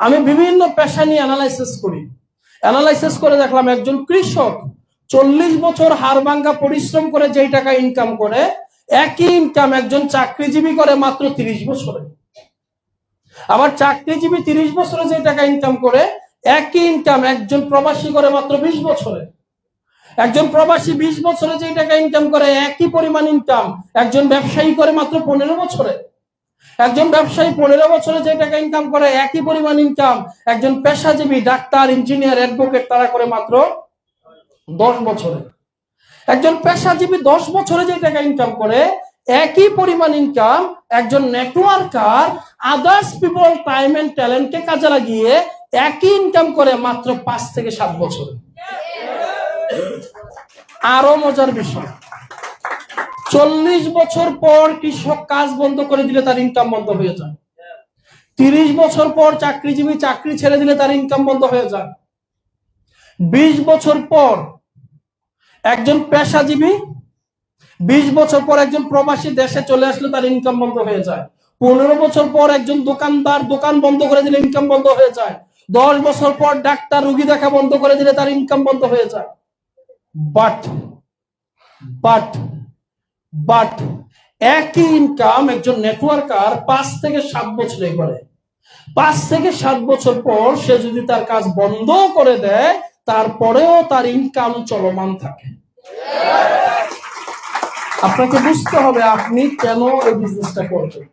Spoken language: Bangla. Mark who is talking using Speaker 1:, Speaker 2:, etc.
Speaker 1: আমি বিভিন্ন পেশা নিয়ে অ্যানালাইসিস করে দেখলাম একজন কৃষক 40 বছর হাড়ভাঙ্গা পরিশ্রম করে যেই টাকা ইনকাম করে, একই ইনকাম একজন চাকরিজীবী করে মাত্র 30 বছরে। আবার চাকরিজীবী 30 বছরে যে টাকা ইনকাম করে, একই ইনকাম একজন প্রবাসী করে মাত্র 20 বছরে। একজন প্রবাসী 20 বছরে যে টাকা ইনকাম করে, একই পরিমাণ ইনকাম একজন ব্যবসায়ী করে মাত্র 15 বছরে। একজন ব্যবসায়ী 15 বছরে যে টাকা ইনকাম করে, একই পরিমাণ ইনকাম একজন পেশাজীবী ডাক্তার, ইঞ্জিনিয়ার, অ্যাডভোকেট তারা করে মাত্র 10 বছরে। একজন পেশাজীবী 10 বছরে যে টাকা ইনকাম করে, একই পরিমাণ ইনকাম একজন networker others people time and ট্যালেন্টকে কাজে লাগিয়ে একই ইনকাম করে মাত্র 5 থেকে 7 বছরে। আরো মজার বিষয়, 40 বছর পর কৃষক কাজ বন্ধ করে দিলে তার ইনকাম বন্ধ হয়ে যায়। 30 বছর পর চাকরিজীবী চাকরি ছেড়ে দিলে তার ইনকাম বন্ধ হয়ে যায়। 20 বছর পর একজন পেশাজীবী, 20 বছর পর একজন প্রবাসী দেশে চলে আসলে তার ইনকাম বন্ধ হয়ে যায়। 15 বছর পর একজন দোকানদার দোকান বন্ধ করে দিলে ইনকাম বন্ধ হয়ে যায়। 10 বছর পর ডাক্তার রোগী দেখা বন্ধ করে দিলে তার ইনকাম বন্ধ হয়ে যায়। বাট একই ইনকাম একজন নেটওয়ার্কার 5 থেকে 7 বছরে করে। 5 থেকে 7 বছর পর সে যদি তার কাজ বন্ধ করে দেয়, তারপরেও তার ইনকাম চলমান থাকে। আপনাকে বুঝতে হবে আপনি কেন এই বিজনেসটা করবেন।